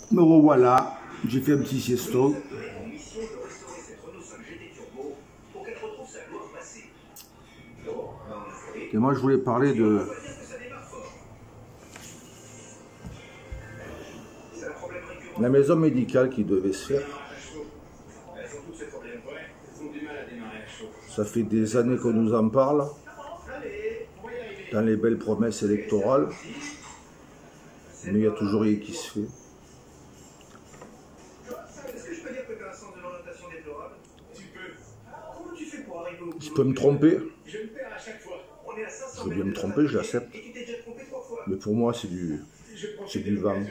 Me revoilà, j'ai fait un petit siesto. Et moi je voulais parler de la maison médicale qui devait se faire. Ça fait des années qu'on nous en parle, dans les belles promesses électorales, mais il n'y a toujours rien qui se fait. Je peux me tromper, je veux bien me tromper, je l'accepte, mais pour moi c'est du vent.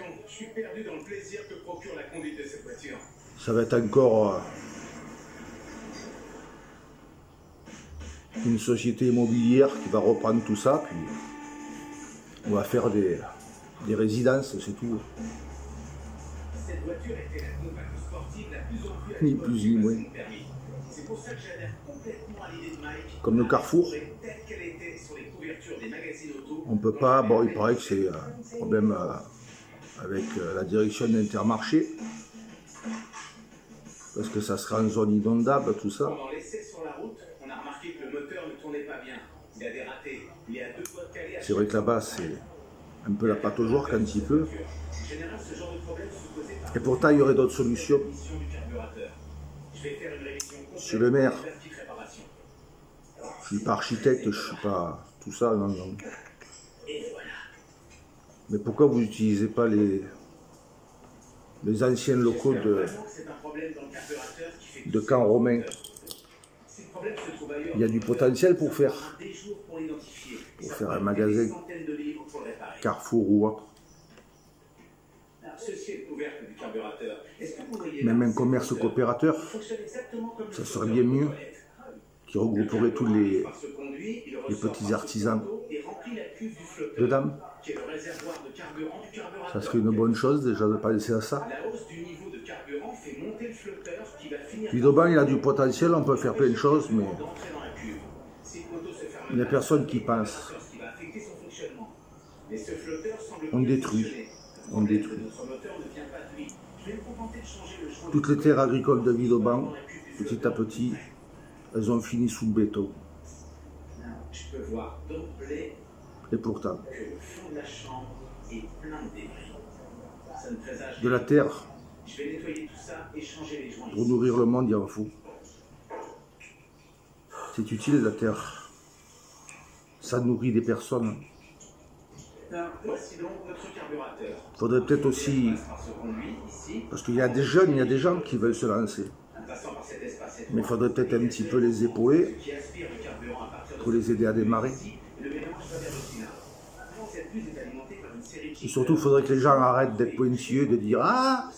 Ça va être encore une société immobilière qui va reprendre tout ça, puis on va faire des résidences, c'est tout. Ni plus ni moins. Comme le Carrefour, on peut pas, bon il paraît que c'est un problème avec la direction d'Intermarché, parce que ça sera en zone inondable, tout ça. C'est vrai que là-bas c'est un peu la pâte au joueur quand il pleut. Et pourtant il y aurait d'autres solutions. Monsieur le maire, je suis pas architecte, je suis pas tout ça, non, non. Mais pourquoi vous n'utilisez pas les anciens locaux de camp romain? Il y a du potentiel pour faire un magasin Carrefour ou autre. Même un commerce coopérateur, ça serait bien mieux, qui regrouperait tous les petits artisans dedans. Ça serait une bonne chose déjà de penser à ça. Villeurbanne, il a du potentiel, on peut faire plein de choses, mais il n'y a personne qui pense. On détruit. On détruit. Toutes les terres agricoles de Villeurbanne, petit à petit, elles ont fini sous le béton. Et pourtant, de la terre, pour nourrir le monde, il en faut. C'est utile la terre. Ça nourrit des personnes. Il faudrait peut-être aussi, parce qu'il y a des jeunes, il y a des gens qui veulent se lancer. Mais il faudrait peut-être un petit peu les épauler pour les aider à démarrer. Et surtout, il faudrait que les gens arrêtent d'être pointilleux, de dire « Ah,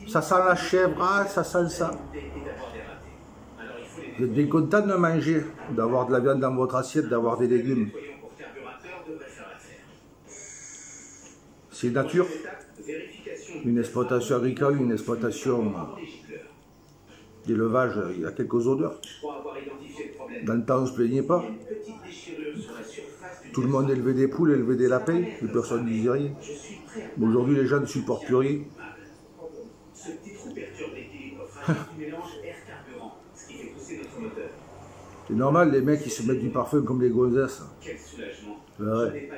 ça sent la chèvre, ah, ça sent ça ». Vous êtes bien content de manger, d'avoir de la viande dans votre assiette, d'avoir des légumes. C'est nature. Une exploitation agricole, une exploitation d'élevage, il y a quelques odeurs. Dans le temps, on ne se plaignait pas. Tout le monde élevait des poules, élevait des lapins, et personne ne disait rien. Aujourd'hui, les gens ne supportent plus rien. C'est normal, les mecs, ils se mettent du parfum comme des gonzesses. Ouais.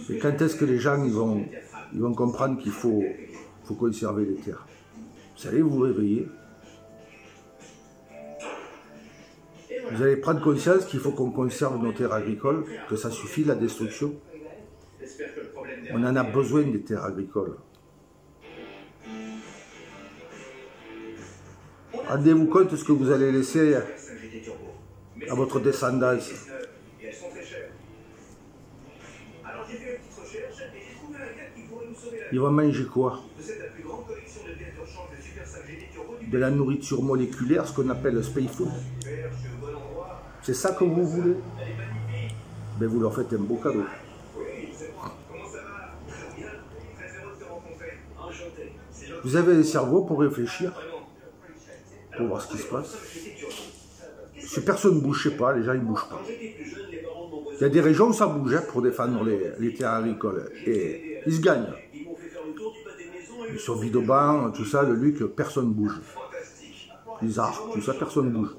Et quand est-ce que les gens ils vont comprendre qu'il faut conserver les terres? Vous allez vous réveiller. Vous allez prendre conscience qu'il faut qu'on conserve nos terres agricoles, que ça suffit la destruction. On en a besoin des terres agricoles. Rendez-vous compte de ce que vous allez laisser à votre descendance. Ils vont manger quoi? De la nourriture moléculaire, ce qu'on appelle le space food. C'est ça que vous voulez? Ben vous leur faites un beau cadeau. Vous avez le cerveau pour réfléchir, pour voir ce qui se passe. Si personne ne bouge, je sais pas, les gens ils bougent pas. Il y a des régions où ça bouge hein, pour défendre les terres agricoles. Et ils se gagnent. Mais sur Villeurbanne, tout ça, le Luc, personne ne bouge. Les arcs, tout ça, personne ne bouge.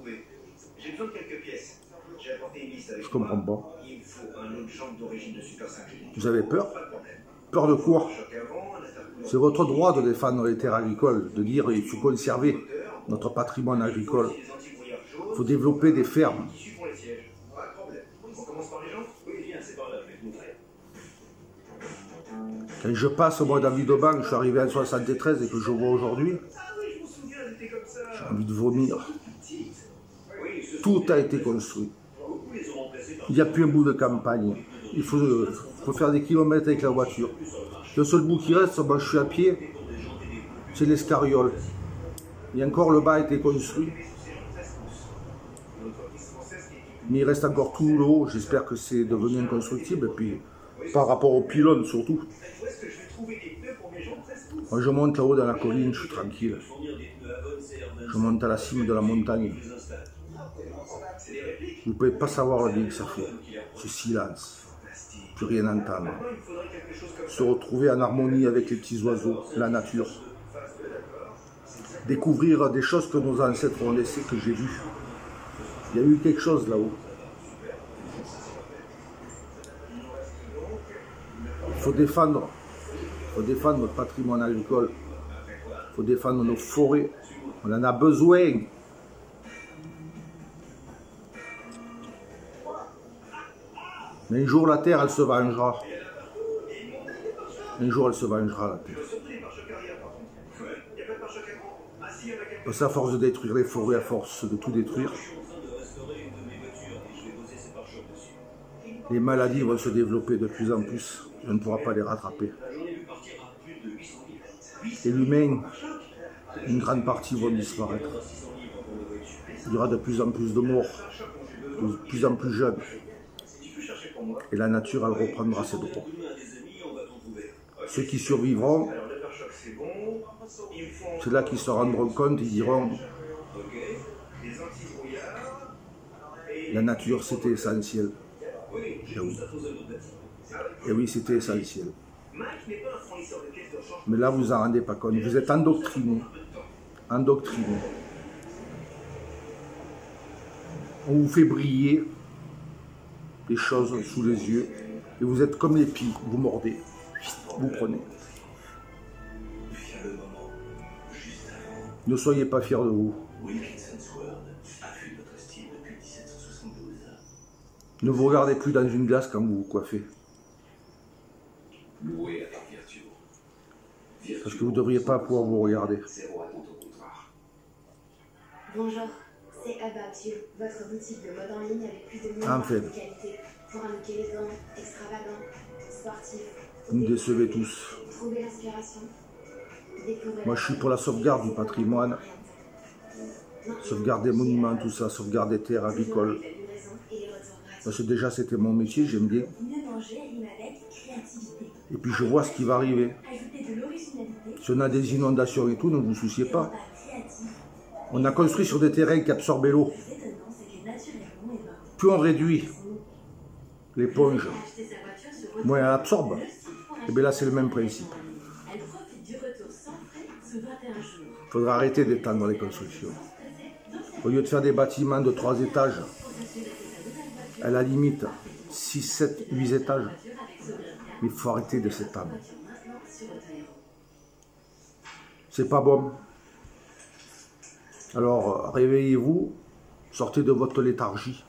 Je comprends pas. Vous avez peur? Peur de quoi? C'est votre droit de défendre les terres agricoles, de dire qu'il faut conserver notre patrimoine agricole. Il faut développer des fermes. Quand je passe moi dans Villeurbanne, je suis arrivé en 73 et que je vois aujourd'hui, j'ai envie de vomir. Tout a été construit. Il n'y a plus un bout de campagne. Il faut faire des kilomètres avec la voiture. Le seul bout qui reste, moi je suis à pied, c'est l'Escarriole. Et encore le bas a été construit. Mais il reste encore tout le haut. J'espère que c'est devenu inconstructible. Et puis par rapport aux pylônes surtout. Moi je monte là-haut dans la colline, je suis tranquille. Je monte à la cime de la montagne. Vous ne pouvez pas savoir le bien que ça fait. Ce silence. Plus rien entendre. Se retrouver en harmonie avec les petits oiseaux, la nature. Découvrir des choses que nos ancêtres ont laissées, que j'ai vues. Il y a eu quelque chose là-haut. Il faut défendre notre patrimoine agricole. Il faut défendre nos forêts. On en a besoin. Mais un jour la terre, elle se vengera. Un jour elle se vengera la terre. Parce qu'à force de détruire les forêts, à force de tout détruire, les maladies vont se développer de plus en plus. On ne pourra pas les rattraper. Et l'humain, une grande partie vont disparaître. Il y aura de plus en plus de morts, de plus en plus jeunes. Et la nature, elle reprendra ses droits. Ceux qui survivront, c'est là qu'ils se rendront compte, ils diront la nature c'était essentiel. Et oui, et oui c'était essentiel. Mais là vous en rendez pas compte, vous êtes endoctrinés. Endoctrinés. On vous fait briller les choses sous les yeux et vous êtes comme les pies, vous mordez, vous prenez. Ne soyez pas fiers de vous. Ne vous regardez plus dans une glace quand vous vous coiffez. Parce que vous ne devriez pas pouvoir vous regarder. Bonjour, c'est About You, votre boutique de mode en ligne avec plus de 1000 marques de qualité pour un look élégant, extravagant, sportif. Vous me décevez tous. Trouvez l'inspiration. Moi je suis pour la sauvegarde du patrimoine, sauvegarde des monuments, tout ça, sauvegarde des terres agricoles. Parce que déjà c'était mon métier, j'aime bien. Et puis je vois ce qui va arriver. Si on a des inondations et tout, ne vous souciez pas. On a construit sur des terrains qui absorbaient l'eau. Plus on réduit l'éponge, moins elle absorbe. Et bien là c'est le même principe. Il faudra arrêter d'étendre les constructions. Au lieu de faire des bâtiments de 3 étages, à la limite 6, 7, 8 étages, mais il faut arrêter de s'étendre. C'est pas bon. Alors réveillez-vous, sortez de votre léthargie.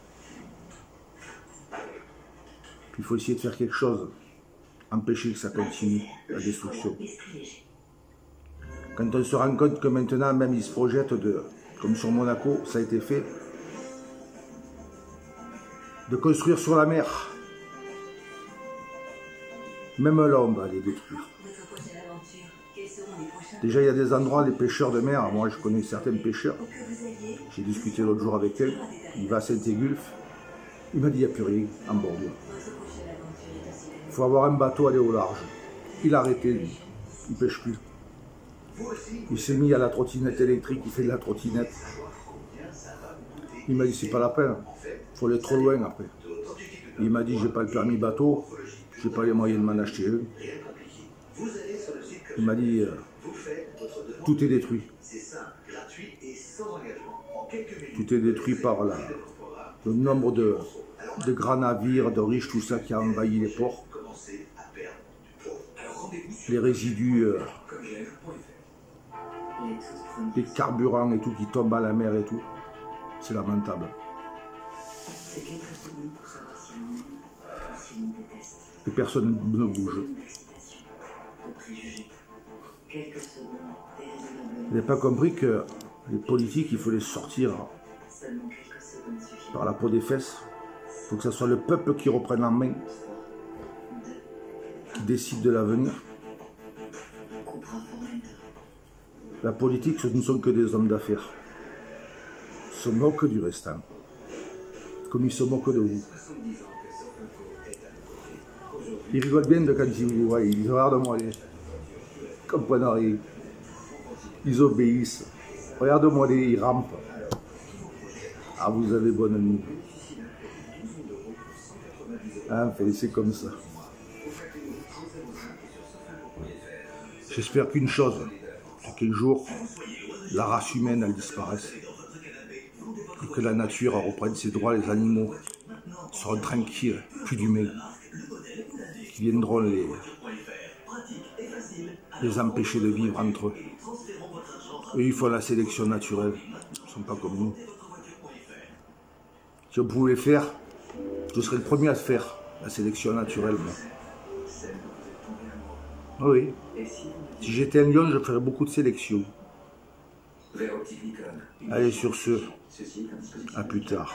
Puis il faut essayer de faire quelque chose, empêcher que ça continue, la destruction. Quand on se rend compte que maintenant, même ils se projettent, comme sur Monaco, ça a été fait, de construire sur la mer. Même là, on va les détruire. Déjà, il y a des endroits, les pêcheurs de mer, moi je connais certains pêcheurs, j'ai discuté l'autre jour avec eux, il va à Saint-Égulphe, il m'a dit il n'y a plus rien en bordure. Il faut avoir un bateau, aller au large. Il a arrêté, lui, il ne pêche plus. Il s'est mis à la trottinette électrique, il fait de la trottinette. Il m'a dit c'est pas la peine, il faut aller trop loin après. Il m'a dit, j'ai pas le permis bateau, j'ai pas les moyens de m'en acheter un. Il m'a dit, tout est détruit. Tout est détruit par le nombre de grands navires, de riches, tout ça qui a envahi les ports. Les résidus, les carburants et tout qui tombent à la mer et tout. C'est lamentable. Et personne ne bouge. Vous n'avez pas compris que les politiques, il faut les sortir par la peau des fesses. Il faut que ce soit le peuple qui reprenne en main, qui décide de l'avenir. La politique, ce ne sont que des hommes d'affaires. Ils se moquent du restant, comme ils se moquent de vous. Ils rigolent bien de quand ils vous voient, ils disent regarde-moi, ils comprennent rien. Ils obéissent. Regarde-moi, ils rampent. Ah, vous avez bonne nuit. Enfin, c'est comme ça. J'espère qu'une chose, c'est qu'un jour, la race humaine, elle disparaisse. Et que la nature reprenne ses droits, les animaux seront tranquilles, plus d'humains. Qui viendront les empêcher de vivre entre eux. Eux, ils font la sélection naturelle. Ils ne sont pas comme nous. Si on pouvait le faire, je serais le premier à se faire, la sélection naturelle. Oui. Si j'étais un lion, je ferais beaucoup de sélections. Allez, sur ce, à plus tard.